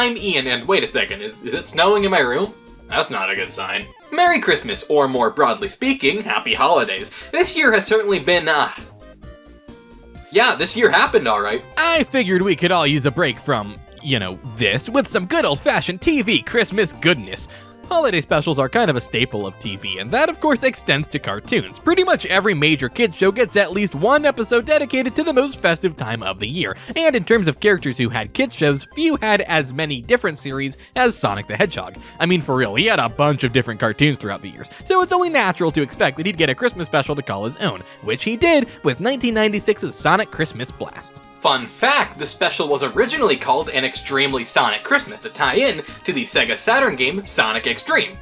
I'm Ian, and wait a second, is it snowing in my room? That's not a good sign. Merry Christmas, or more broadly speaking, Happy Holidays. This year has certainly been, yeah, this year happened alright. I figured we could all use a break from, this, with some good old-fashioned TV Christmas goodness. Holiday specials are kind of a staple of TV, and that of course extends to cartoons. Pretty much every major kids show gets at least one episode dedicated to the most festive time of the year, and in terms of characters who had kids shows, few had as many different series as Sonic the Hedgehog. I mean, for real, he had a bunch of different cartoons throughout the years, so it's only natural to expect that he'd get a Christmas special to call his own, which he did with 1996's Sonic Christmas Blast. Fun fact, the special was originally called An Extremely Sonic Christmas to tie in to the Sega Saturn game Sonic X-treme,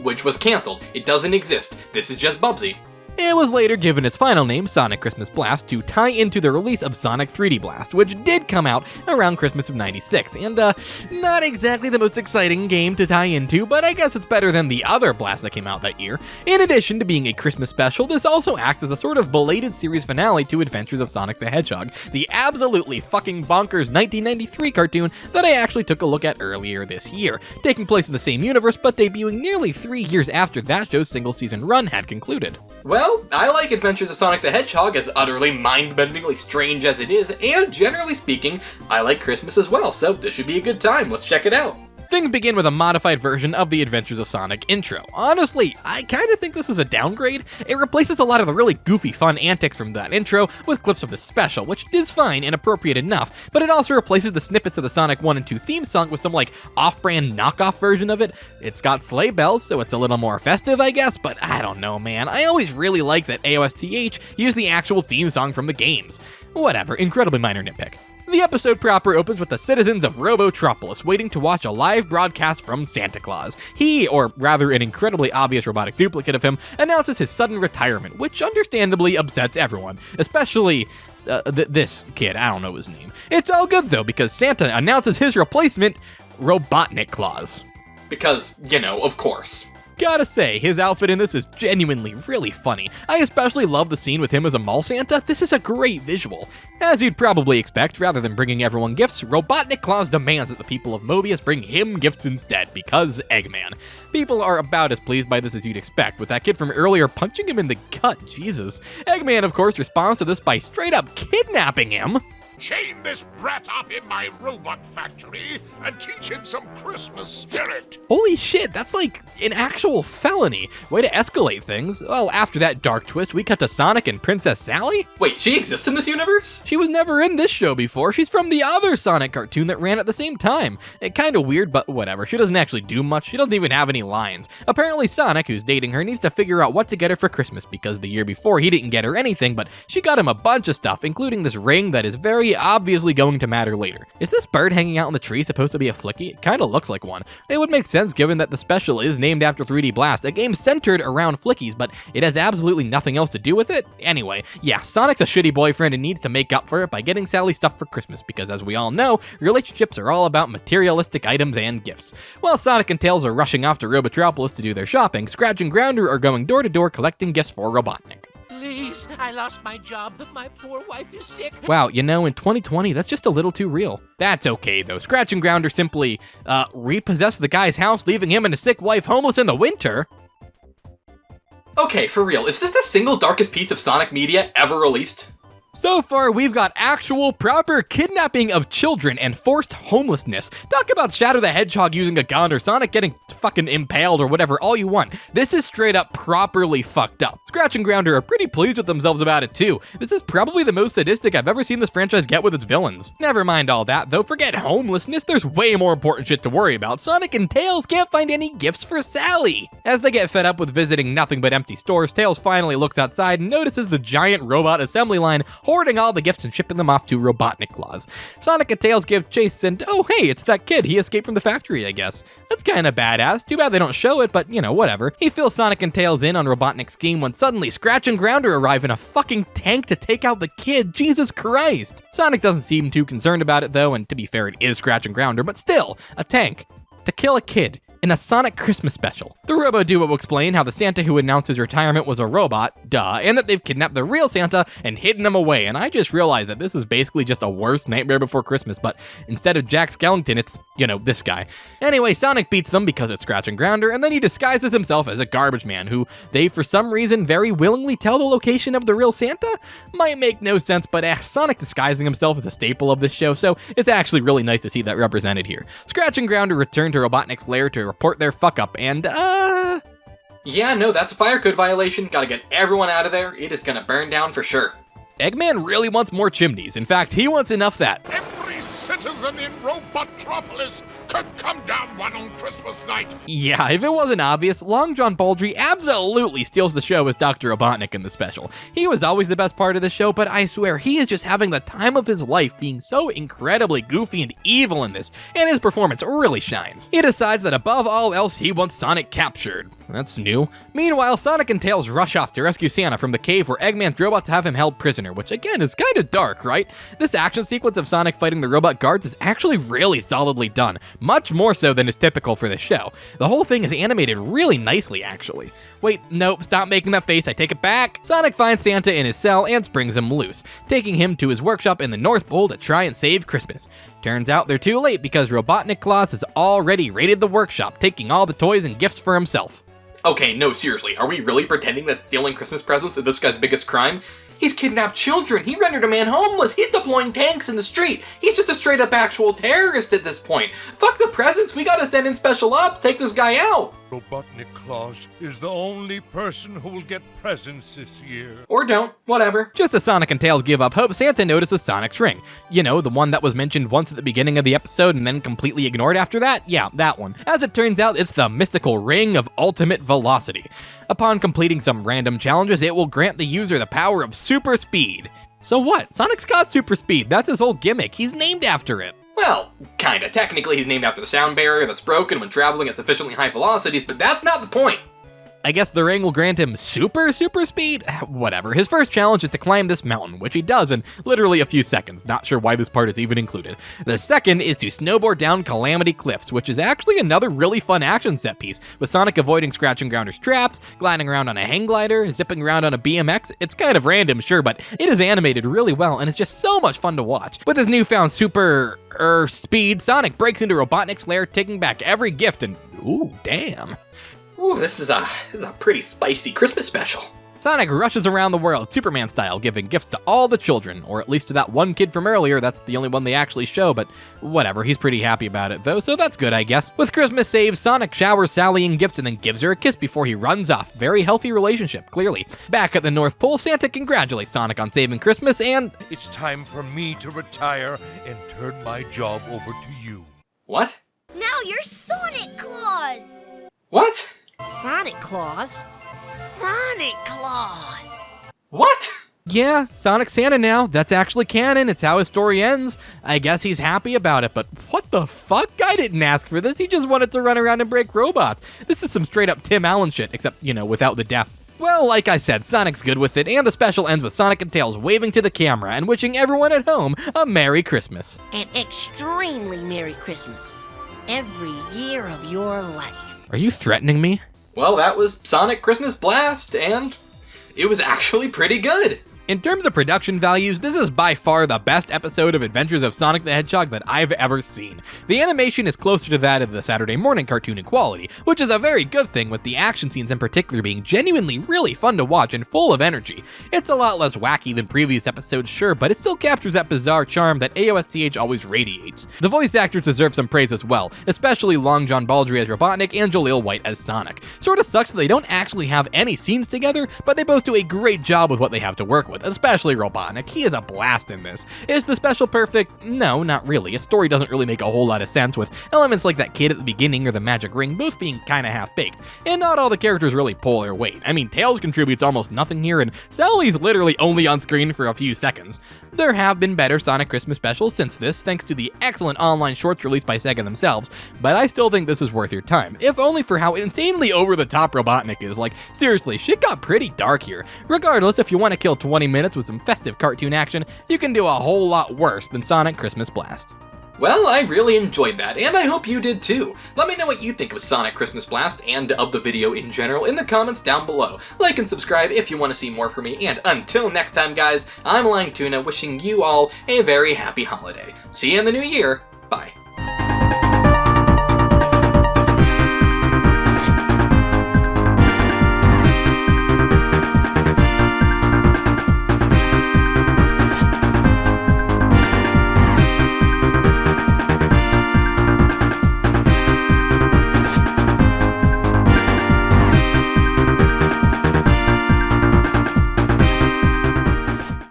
which was cancelled. It doesn't exist. This is just Bubsy. It was later given its final name, Sonic Christmas Blast, to tie into the release of Sonic 3D Blast, which did come out around Christmas of '96, and not exactly the most exciting game to tie into, but I guess it's better than the other Blast that came out that year. In addition to being a Christmas special, this also acts as a sort of belated series finale to Adventures of Sonic the Hedgehog, the absolutely fucking bonkers 1993 cartoon that I actually took a look at earlier this year, taking place in the same universe but debuting nearly 3 years after that show's single-season run had concluded. Well, I like Adventures of Sonic the Hedgehog, as utterly mind-bendingly strange as it is, and generally speaking, I like Christmas as well, so this should be a good time. Let's check it out. Things begin with a modified version of the Adventures of Sonic intro. Honestly, I kinda think this is a downgrade. It replaces a lot of the really goofy fun antics from that intro with clips of the special, which is fine and appropriate enough, but it also replaces the snippets of the Sonic 1 and 2 theme song with some off-brand knockoff version of it. It's got sleigh bells, so it's a little more festive, I guess, but I don't know, man. I always really like that AOSTH used the actual theme song from the games. Whatever, incredibly minor nitpick. The episode proper opens with the citizens of Robotropolis waiting to watch a live broadcast from Santa Claus. He, or rather an incredibly obvious robotic duplicate of him, announces his sudden retirement, which understandably upsets everyone, especially this kid, I don't know his name. It's all good though, because Santa announces his replacement, Robotnik Claus. Because, of course. Gotta say, his outfit in this is genuinely really funny. I especially love the scene with him as a mall Santa. This is a great visual. As you'd probably expect, rather than bringing everyone gifts, Robotnik Claus demands that the people of Mobius bring him gifts instead, because Eggman. People are about as pleased by this as you'd expect, with that kid from earlier punching him in the gut, Jesus. Eggman, of course, responds to this by straight up kidnapping him. Chain this brat up in my robot factory and teach him some Christmas spirit. Holy shit, that's like an actual felony. Way to escalate things. Well, after that dark twist, we cut to Sonic and Princess Sally? Wait, she exists in this universe? She was never in this show before. She's from the other Sonic cartoon that ran at the same time. Kinda weird, but whatever. She doesn't actually do much. She doesn't even have any lines. Apparently Sonic, who's dating her, needs to figure out what to get her for Christmas, because the year before he didn't get her anything, but she got him a bunch of stuff, including this ring that is very obviously going to matter later. Is this bird hanging out in the tree supposed to be a Flicky? It kinda looks like one. It would make sense given that the special is named after 3D Blast, a game centered around Flickies, but it has absolutely nothing else to do with it. Anyway, yeah, Sonic's a shitty boyfriend and needs to make up for it by getting Sally stuff for Christmas, because as we all know, relationships are all about materialistic items and gifts. While Sonic and Tails are rushing off to Robotropolis to do their shopping, Scratch and Grounder are going door to door collecting gifts for Robotnik. Please, I lost my job. My poor wife is sick. Wow, in 2020, that's just a little too real. That's okay, though. Scratch and Grounder simply, repossess the guy's house, leaving him and his sick wife homeless in the winter. Okay, for real, is this the single darkest piece of Sonic media ever released? So far, we've got actual, proper kidnapping of children and forced homelessness. Talk about Shadow the Hedgehog using a gun or Sonic getting fucking impaled or whatever, all you want. This is straight up properly fucked up. Scratch and Grounder are pretty pleased with themselves about it too. This is probably the most sadistic I've ever seen this franchise get with its villains. Never mind all that, though. Forget homelessness, there's way more important shit to worry about. Sonic and Tails can't find any gifts for Sally. As they get fed up with visiting nothing but empty stores, Tails finally looks outside and notices the giant robot assembly line hoarding all the gifts and shipping them off to Robotnik Claus. Sonic and Tails give chase and, oh hey, it's that kid. He escaped from the factory, I guess. That's kinda badass. Too bad they don't show it, but whatever. He fills Sonic and Tails in on Robotnik's scheme when suddenly Scratch and Grounder arrive in a fucking tank to take out the kid. Jesus Christ. Sonic doesn't seem too concerned about it though, and to be fair, it is Scratch and Grounder, but still, a tank to kill a kid. in a Sonic Christmas special. The Robo-Duo will explain how the Santa who announced his retirement was a robot, duh, and that they've kidnapped the real Santa and hidden him away, and I just realized that this is basically just a worse Nightmare Before Christmas, but instead of Jack Skellington, it's, this guy. Anyway, Sonic beats them because it's Scratch and Grounder, and then he disguises himself as a garbage man who they, for some reason, very willingly tell the location of the real Santa? Might make no sense, but Sonic disguising himself is a staple of this show, so it's actually really nice to see that represented here. Scratch and Grounder return to Robotnik's lair to report their fuck-up, and, Yeah, no, that's a fire code violation. Gotta get everyone out of there. It is gonna burn down for sure. Eggman really wants more chimneys. In fact, he wants enough that Every citizen in Robotropolis could come down one on Christmas night. yeah, if it wasn't obvious, Long John Baldry absolutely steals the show as Dr. Robotnik in the special. He was always the best part of the show, but I swear, he is just having the time of his life being so incredibly goofy and evil in this, and his performance really shines. He decides that above all else, he wants Sonic captured. That's new. Meanwhile, Sonic and Tails rush off to rescue Santa from the cave where Eggman's robots have him held prisoner, which again is kinda dark, right? This action sequence of Sonic fighting the robot guards is actually really solidly done, much more so than is typical for this show. The whole thing is animated really nicely, actually. Wait, nope, stop making that face, I take it back. Sonic finds Santa in his cell and springs him loose, taking him to his workshop in the North Pole to try and save Christmas. Turns out they're too late because Robotnik Claus has already raided the workshop, taking all the toys and gifts for himself. Okay, no, seriously, are we really pretending that stealing Christmas presents is this guy's biggest crime? He's kidnapped children, he rendered a man homeless, he's deploying tanks in the street, he's just a straight up actual terrorist at this point. Fuck the presents, we gotta send in special ops, take this guy out! Robotnik Claus is the only person who will get presents this year. Or don't, whatever. Just as Sonic and Tails give up hope, Santa notices Sonic's ring. You know, the one that was mentioned once at the beginning of the episode and then completely ignored after that? Yeah, that one. As it turns out, it's the mystical Ring of Ultimate Velocity. Upon completing some random challenges, it will grant the user the power of super speed. So what? Sonic's got super speed, that's his whole gimmick, he's named after it. Well, kinda. Technically, he's named after the sound barrier that's broken when traveling at sufficiently high velocities, but that's not the point. I guess the ring will grant him super speed? Whatever. His first challenge is to climb this mountain, which he does in literally a few seconds. Not sure why this part is even included. The second is to snowboard down Calamity Cliffs, which is actually another really fun action set piece, with Sonic avoiding Scratch and Grounder's traps, gliding around on a hang glider, zipping around on a BMX. It's kind of random, sure, but it is animated really well, and it's just so much fun to watch. With his newfound super speed, Sonic breaks into Robotnik's lair, taking back every gift, and ooh, damn. Ooh, this is a pretty spicy Christmas special. Sonic rushes around the world, Superman style, giving gifts to all the children, or at least to that one kid from earlier. That's the only one they actually show, but whatever, he's pretty happy about it though, so that's good, I guess. With Christmas saved, Sonic showers Sally in gifts and then gives her a kiss before he runs off. Very healthy relationship, clearly. Back at the North Pole, Santa congratulates Sonic on saving Christmas, and It's time for me to retire and turn my job over to you. What? Now you're Sonic Claus! What? Sonic Claus? Sonic Claus! What? yeah, Sonic Santa now. That's actually canon. It's how his story ends. I guess he's happy about it, but what the fuck? I didn't ask for this. He just wanted to run around and break robots. This is some straight up Tim Allen shit, except, without the death. Well, like I said, Sonic's good with it, and the special ends with Sonic and Tails waving to the camera and wishing everyone at home a Merry Christmas. An extremely Merry Christmas. Every year of your life. Are you threatening me? Well, that was Sonic Christmas Blast, and it was actually pretty good. In terms of production values, this is by far the best episode of Adventures of Sonic the Hedgehog that I've ever seen. The animation is closer to that of the Saturday morning cartoon in quality, which is a very good thing, with the action scenes in particular being genuinely really fun to watch and full of energy. It's a lot less wacky than previous episodes, sure, but it still captures that bizarre charm that AOSTH always radiates. The voice actors deserve some praise as well, especially Long John Baldry as Robotnik and Jaleel White as Sonic. Sorta sucks that they don't actually have any scenes together, but they both do a great job with what they have to work with, especially Robotnik. He is a blast in this. Is the special perfect? No, not really. His story doesn't really make a whole lot of sense, with elements like that kid at the beginning or the magic ring both being kinda half-baked, and not all the characters really pull their weight. I mean, Tails contributes almost nothing here, and Sally's literally only on screen for a few seconds. There have been better Sonic Christmas specials since this, thanks to the excellent online shorts released by Sega themselves, but I still think this is worth your time, if only for how insanely over-the-top Robotnik is. Like, seriously, shit got pretty dark here. Regardless, if you want to kill 20 minutes with some festive cartoon action, you can do a whole lot worse than Sonic Christmas Blast. Well, I really enjoyed that, and I hope you did too. Let me know what you think of Sonic Christmas Blast and of the video in general in the comments down below. Like and subscribe if you want to see more from me, and until next time guys, I'm Lang Tuna wishing you all a very happy holiday. See you in the new year. Bye.